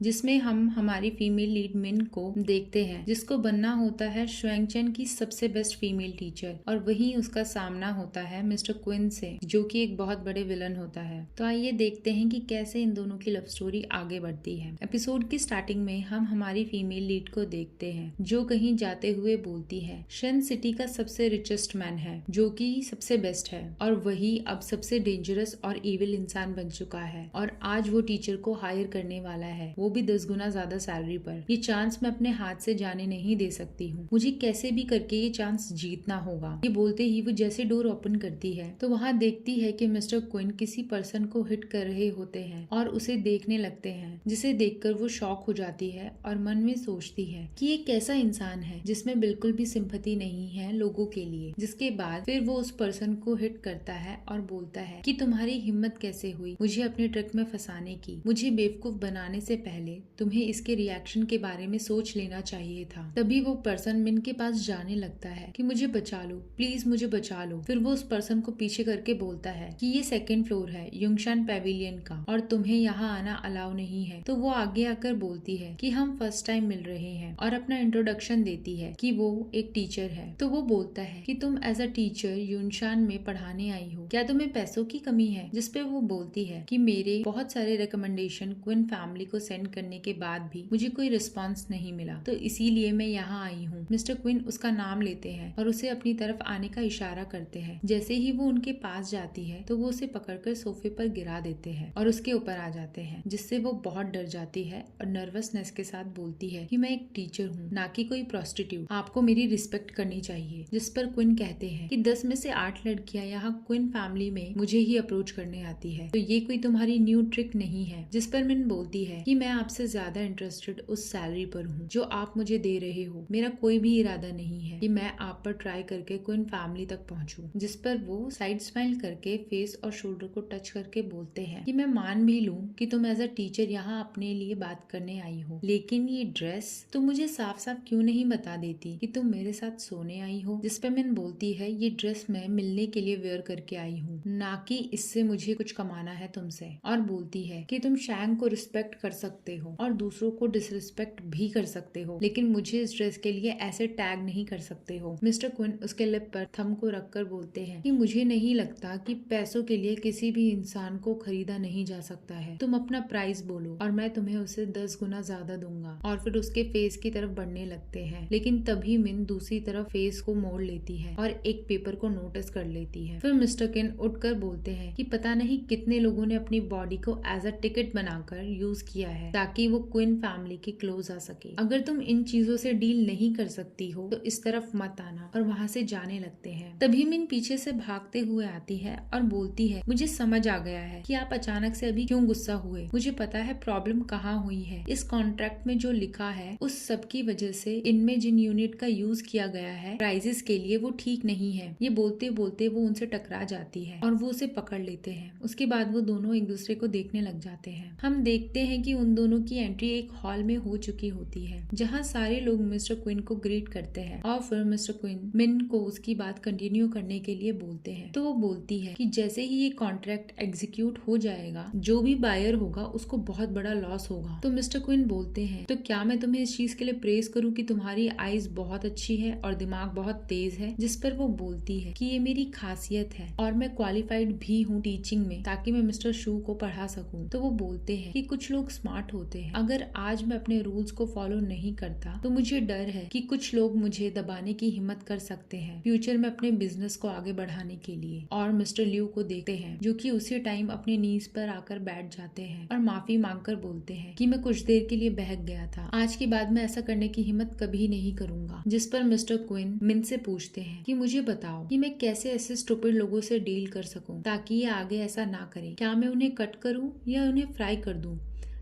जिसमें हम हमारी फीमेल लीड मिन को देखते हैं, जिसको बनना होता है शुएंगचेन की सबसे बेस्ट फीमेल टीचर, और वहीं उसका सामना होता है मिस्टर क्विन से, जो कि एक बहुत बड़े विलन होता है। तो आइए देखते हैं कि कैसे इन दोनों की लव स्टोरी आगे बढ़ती है। एपिसोड की स्टार्टिंग में हम हमारी फीमेल लीड को देखते हैं, जो कहीं जाते हुए बोलती है शेन सिटी का सबसे रिचेस्ट मैन है, जो कि सबसे बेस्ट है, और वही अब सबसे डेंजरस और इविल इंसान बन चुका है, और आज वो टीचर को हायर करने वाला है, वो भी 10 गुना ज्यादा सैलरी पर। ये चांस मैं अपने हाथ से जाने नहीं दे सकती हूँ, मुझे कैसे भी करके ये चांस जीतना होगा। ये बोलते ही वो जैसे डोर ओपन करती है तो वहाँ देखती है कि मिस्टर क्विन किसी पर्सन को हिट कर रहे होते हैं और उसे देखने लगते हैं, जिसे देखकर वो शॉक हो जाती है और मन में सोचती है कि ये कैसा इंसान है जिसमें बिल्कुल भी सिंपैथी नहीं है लोगों के लिए। जिसके बाद फिर वो उस पर्सन को हिट करता है और बोलता है कि तुम्हारी हिम्मत कैसे हुई मुझे अपने ट्रक में फंसाने की, मुझे बेवकूफ बनाने से पहले तुम्हें इसके रिएक्शन के बारे में सोच लेना चाहिए था। तभी वो पर्सन मिन के पास जाने लगता है कि मुझे बचा लो, प्लीज मुझे बचा लो। फिर वो उस पर्सन को पीछे करके बोलता है कि ये 2nd फ्लोर है युंगशान पैविलियन का और तुम्हें यहाँ आना अलाउ नहीं है। तो वो आगे आकर बोलती है कि हम फर्स्ट टाइम मिल रहे हैं और अपना इंट्रोडक्शन देती है कि वो एक टीचर है। तो वो बोलता है कि तुम एज अ टीचर युनशान में पढ़ाने आई हो, क्या तुम्हें पैसों की कमी है? जिसपे वो बोलती है कि मेरे बहुत सारे रिकमेंडेशन क्विन फैमिली को सेंड करने के बाद भी मुझे कोई रिस्पॉन्स नहीं मिला, तो इसीलिए मैं यहाँ आई हूँ। मिस्टर क्विन उसका नाम लेते हैं और उसे अपनी तरफ आने का इशारा करते हैं। जैसे ही वो उनके पास जाती है तो वो उसे पकड़कर सोफे पर गिरा देते हैं और उसके ऊपर आ जाते हैं, जिससे वो बहुत डर जाती है और नर्वसनेस के साथ बोलती है कि मैं एक टीचर हूँ, ना कि कोई प्रोस्टिट्यूट, आपको मेरी रिस्पेक्ट करनी चाहिए। जिस पर क्विन कहते हैं कि 10 में से 8 लड़कियां यहाँ क्विन फैमिली में मुझे ही अप्रोच करने आती है, तो ये कोई तुम्हारी न्यू ट्रिक नहीं है। जिस पर मिन बोलती है कि मैं आपसे ज्यादा इंटरेस्टेड उस सैलरी पर हूँ जो आप मुझे दे रहे हो, मेरा कोई भी इरादा नहीं है कि मैं आप पर ट्राई करके क्विन फैमिली तक पहुँचूं। जिस पर वो साइड स्माइल करके फेस और शोल्डर को टच करके बोलते हैं कि मैं मान भी लूं कि तुम एज अ टीचर यहाँ अपने लिए बात करने आई हो, लेकिन ये ड्रेस तुम मुझे साफ साफ क्यों नहीं बता देती कि तुम मेरे साथ सोने आई हो? जिस पे मिन बोलती है ये ड्रेस मैं मिलने के लिए वेयर करके आई हूँ, ना कि इससे मुझे कुछ कमाना है तुमसे, और बोलती है कि तुम शैंग को रिस्पेक्ट कर सकते हो और दूसरों को डिसरिस्पेक्ट भी कर सकते हो, लेकिन मुझे इस ड्रेस के लिए ऐसे टैग नहीं कर सकते हो। मिस्टर क्विन उसके लिप पर थंब को रखकर बोलते हैं कि मुझे नहीं लगता कि पैसों के लिए किसी भी इंसान को खरीदा नहीं जा सकता है, तुम अपना प्राइस बोलो और मैं तुम्हें उसे 10 गुना ज्यादा दूंगा। और फिर उसके फेस की तरफ बढ़ने लगते हैं, लेकिन तभी मिन दूसरी तरफ फेस को मोड़ लेती है और एक पेपर को नोटिस कर लेती है। फिर मिस्टर किन उठकर बोलते हैं कि पता नहीं कितने लोगों ने अपनी बॉडी को एज अ टिकट बनाकर यूज किया है ताकि वो क्विन फैमिली के क्लोज आ सके। अगर तुम इन चीजों से डील नहीं कर सकती हो तो इस तरफ मत आना, और वहाँ से जाने लगते हैं। तभी मिन पीछे से भागते हुए आती है और बोलती है मुझे समझ आ गया है कि आप अचानक से अभी क्यों गुस्सा हुए, मुझे पता है प्रॉब्लम कहाँ हुई है। इस कॉन्ट्रैक्ट में जो लिखा है उस सब की वजह से इनमें जिन यूनिट का यूज किया गया है प्राइजेस के लिए वो ठीक नहीं है। ये बोलते बोलते वो उनसे टकरा जाती है और वो उसे पकड़ लेते हैं। उसके बाद वो दोनों एक दूसरे को देखने लग जाते हैं। हम देखते हैं कि उन दोनों की एंट्री एक हॉल में हो चुकी होती है, जहाँ सारे लोग मिस्टर क्विन को ग्रीट करते हैं और फिर मिस्टर क्विन मिन को उसकी बात कंटिन्यू करने के लिए बोलते हैं। तो वो बोलती है कि जैसे ही ये कॉन्ट्रैक्ट एग्जीक्यूट हो जाएगा जो भी बायर होगा उसको बहुत बड़ा लॉस होगा। तो मिस्टर क्विन बोलते हैं तो क्या मैं तुम्हें इस चीज के लिए प्रेज करूं कि तुम्हारी आईज बहुत अच्छी है और दिमाग बहुत तेज है? जिस पर वो बोलती है कि ये मेरी खासियत है और मैं क्वालिफाइड भी हूँ टीचिंग में ताकि मैं मिस्टर शू को पढ़ा सकूं। तो वो बोलते हैं कि कुछ लोग स्मार्ट होते हैं, अगर आज मैं अपने रूल्स को फॉलो नहीं करता तो मुझे डर है कि कुछ लोग मुझे दबाने की हिम्मत कर सकते हैं फ्यूचर में अपने बिजनेस को आगे बढ़ाने के लिए। और मिस्टर लियू को देखते हैं जो कि उसी टाइम अपने नीज पर आकर बैठ जाते हैं और माफी मांगकर बोलते हैं कि मैं कुछ देर के लिए बहक गया था, आज के बाद मैं ऐसा करने की हिम्मत कभी नहीं करूंगा। जिस पर मिस्टर क्विन मिन से पूछते हैं कि मुझे बताओ कि मैं कैसे ऐसे स्टूपिड लोगों से डील कर सकूं ताकि ये आगे ऐसा ना करें, क्या मैं उन्हें कट करूं या उन्हें फ्राई कर दूं?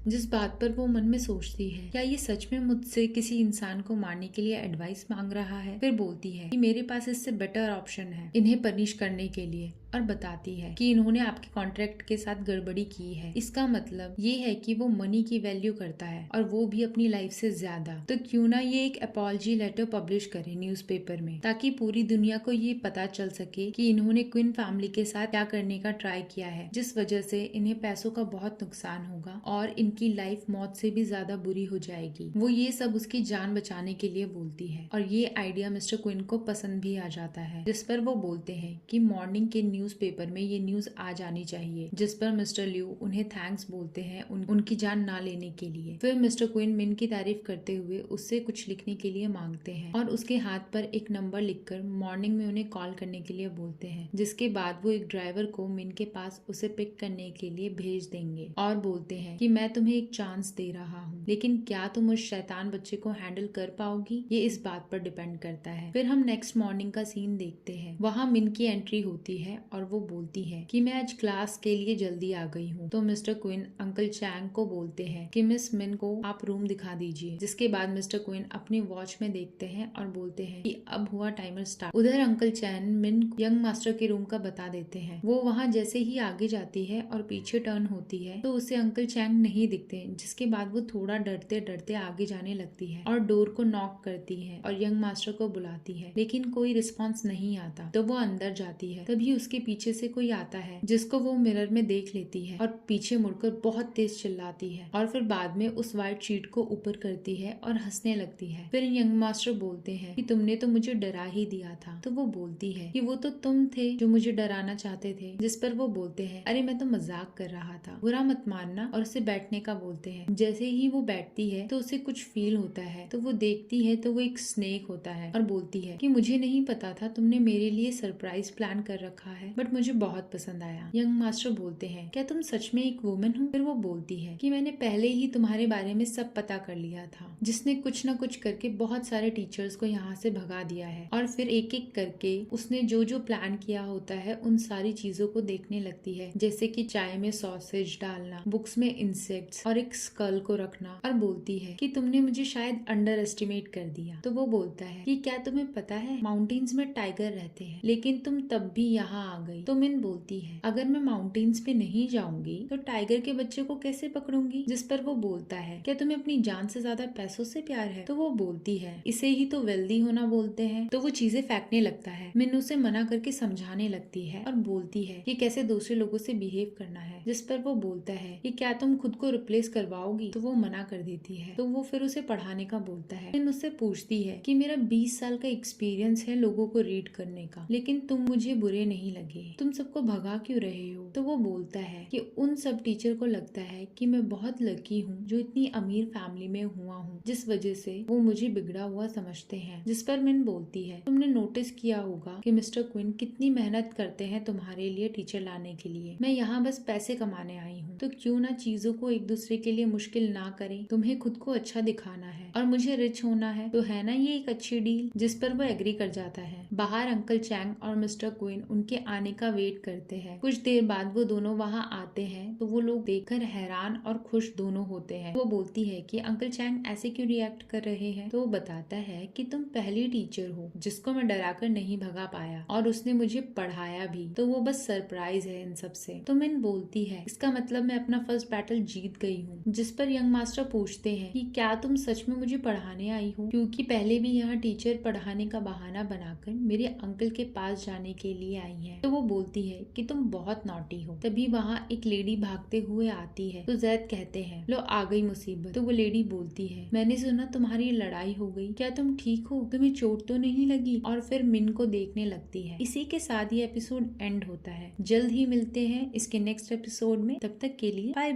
जिस बात पर वो मन में सोचती है क्या ये सच में मुझसे किसी इंसान को मारने के लिए एडवाइस मांग रहा है। फिर बोलती है कि मेरे पास इससे बेटर ऑप्शन है इन्हें पनिश करने के लिए। और बताती है कि इन्होंने आपके कॉन्ट्रैक्ट के साथ गड़बड़ी की है। इसका मतलब ये है कि वो मनी की वैल्यू करता है और वो भी अपनी लाइफ से ज्यादा। तो क्यों ना ये एक अपॉलजी लेटर पब्लिश करे न्यूज़पेपर में, ताकि पूरी दुनिया को ये पता चल सके कि इन्होंने क्विन फैमिली के साथ क्या करने का ट्राई किया है, जिस वजह से इन्हें पैसों का बहुत नुकसान होगा और इनकी लाइफ मौत से भी ज्यादा बुरी हो जाएगी। वो ये सब उसकी जान बचाने के लिए बोलती है और ये आइडिया मिस्टर क्विन को पसंद भी आ जाता है, जिस पर वो बोलते हैं कि मॉर्निंग के न्यूज़पेपर में ये न्यूज आ जानी चाहिए। जिस पर मिस्टर लियू उन्हें थैंक्स बोलते हैं उनकी जान ना लेने के लिए। फिर मिस्टर क्विन मिन की तारीफ करते हुए उससे कुछ लिखने के लिए मांगते हैं और उसके हाथ पर एक नंबर लिखकर मॉर्निंग में उन्हें कॉल करने के लिए बोलते हैं, जिसके बाद वो एक ड्राइवर को मिन के पास उसे पिक करने के लिए भेज देंगे और बोलते हैं कि मैं तुम्हें एक चांस दे रहा हूँ, लेकिन क्या तुम उस शैतान बच्चे को हैंडल कर पाओगी, ये इस बात पर डिपेंड करता है। फिर हम नेक्स्ट मॉर्निंग का सीन देखते हैं। वहाँ मिन की एंट्री होती है और वो बोलती है कि मैं आज क्लास के लिए जल्दी आ गई हूँ। तो मिस्टर क्विन अंकल चैंग को बोलते हैं कि मिस मिन को आप रूम दिखा दीजिए, जिसके बाद मिस्टर क्विन अपनी वॉच में देखते हैं और बोलते हैं कि अब हुआ टाइमर स्टार्ट। उधर अंकल चैन मिन को यंग मास्टर के रूम का बता देते हैं। वो वहाँ जैसे ही आगे जाती है और पीछे टर्न होती है तो उसे अंकल चैंग नहीं दिखते, जिसके बाद वो थोड़ा डरते डरते आगे जाने लगती है और डोर को नॉक करती है और यंग मास्टर को बुलाती है, लेकिन कोई रिस्पॉन्स नहीं आता। तो वो अंदर जाती है, तभी उसके पीछे से कोई आता है जिसको वो मिरर में देख लेती है और पीछे मुड़कर बहुत तेज चिल्लाती है और फिर बाद में उस व्हाइट शीट को ऊपर करती है और हंसने लगती है। फिर यंग मास्टर बोलते हैं कि तुमने तो मुझे डरा ही दिया था। तो वो बोलती है कि वो तो तुम थे जो मुझे डराना चाहते थे, जिस पर वो बोलते हैं अरे मैं तो मजाक कर रहा था, बुरा मत मानना, और उसे बैठने का बोलते हैं। जैसे ही वो बैठती है तो उसे कुछ फील होता है, तो वो देखती है तो वो एक स्नेक होता है और बोलती है कि मुझे नहीं पता था तुमने मेरे लिए सरप्राइज प्लान कर रखा है, बट मुझे बहुत पसंद आया। यंग मास्टर बोलते हैं क्या तुम सच में एक वुमन हो? फिर वो बोलती है कि मैंने पहले ही तुम्हारे बारे में सब पता कर लिया था, जिसने कुछ न कुछ करके बहुत सारे टीचर्स को यहाँ से भगा दिया है, और फिर एक एक करके उसने जो जो प्लान किया होता है उन सारी चीजों को देखने लगती है, जैसे कि चाय में सॉसेज डालना, बुक्स में इंसेक्ट्स और एक स्कल को रखना, और बोलती है कि तुमने मुझे शायद अंडर एस्टिमेट कर दिया। तो वो बोलता है कि क्या तुम्हें पता है माउंटेन्स में टाइगर रहते हैं, लेकिन तुम तब भी यहाँ आ गई। तो मिन बोलती है अगर मैं माउंटेन्स पे नहीं जाऊंगी तो टाइगर के बच्चे को कैसे पकड़ूंगी? जिस पर वो बोलता है क्या तुम्हें अपनी जान से ज्यादा पैसों से प्यार है? तो वो बोलती है इसे ही तो वेल्दी होना बोलते हैं। तो वो चीजें फेंकने लगता है। मिन उसे मना करके समझाने लगती है और बोलती है कि कैसे दूसरे लोगों से बिहेव करना है, जिस पर वो बोलता है कि क्या तुम खुद को रिप्लेस करवाओगी? तो वो मना कर देती है। तो वो फिर उसे पढ़ाने का बोलता है। मिन उससे पूछती है कि मेरा 20 साल का एक्सपीरियंस है लोगों को रीड करने का, लेकिन तुम मुझे बुरे नहीं लगे, तुम सबको भगा क्यों रहे हो? तो वो बोलता है कि उन सब टीचर को लगता है कि मैं बहुत लकी हूँ जो इतनी अमीर फैमिली में हुआ हूँ, जिस वजह से वो मुझे बिगड़ा हुआ समझते हैं। जिस पर मिन बोलती है तुमने नोटिस किया होगा कि मिस्टर क्विन कितनी मेहनत करते हैं तुम्हारे लिए टीचर लाने के लिए, मैं यहाँ बस पैसे कमाने आई हूँ, तो क्यों ना चीजों को एक दूसरे के लिए मुश्किल ना करें, तुम्हें खुद को अच्छा दिखाना है और मुझे रिच होना है, तो है ना ये एक अच्छी डील? जिस पर वो एग्री कर जाता है। बाहर अंकल चैंग और मिस्टर क्विन उनके आने का वेट करते हैं। कुछ देर बाद वो दोनों वहाँ आते हैं तो वो लोग देखकर हैरान और खुश दोनों होते हैं। वो बोलती है कि अंकल चैंग ऐसे क्यों रिएक्ट कर रहे हैं? तो वो बताता है कि तुम पहली टीचर हो जिसको मैं डराकर नहीं भगा पाया, और उसने मुझे पढ़ाया भी, तो वो बस सरप्राइज है इन सब से। तो मिन बोलती है इसका मतलब मैं अपना फर्स्ट बैटल जीत गई हूँ। जिस पर यंग मास्टर पूछते हैं कि क्या तुम सच में मुझे पढ़ाने आई हो, क्योंकि पहले भी यहाँ टीचर पढ़ाने का बहाना बनाकर मेरे अंकल के पास जाने के लिए आई है। तो वो बोलती है कि तुम बहुत नॉटी हो। तभी वहाँ एक लेडी भागते हुए आती है। तो जैद कहते हैं लो आ गई मुसीबत। तो वो लेडी बोलती है मैंने सुना तुम्हारी लड़ाई हो गई, क्या तुम ठीक हो? तुम्हें चोट तो नहीं लगी? और फिर मिन को देखने लगती है। इसी के साथ ये एपिसोड एंड होता है। जल्द ही मिलते हैं इसके नेक्स्ट एपिसोड में, तब तक के लिए बाय।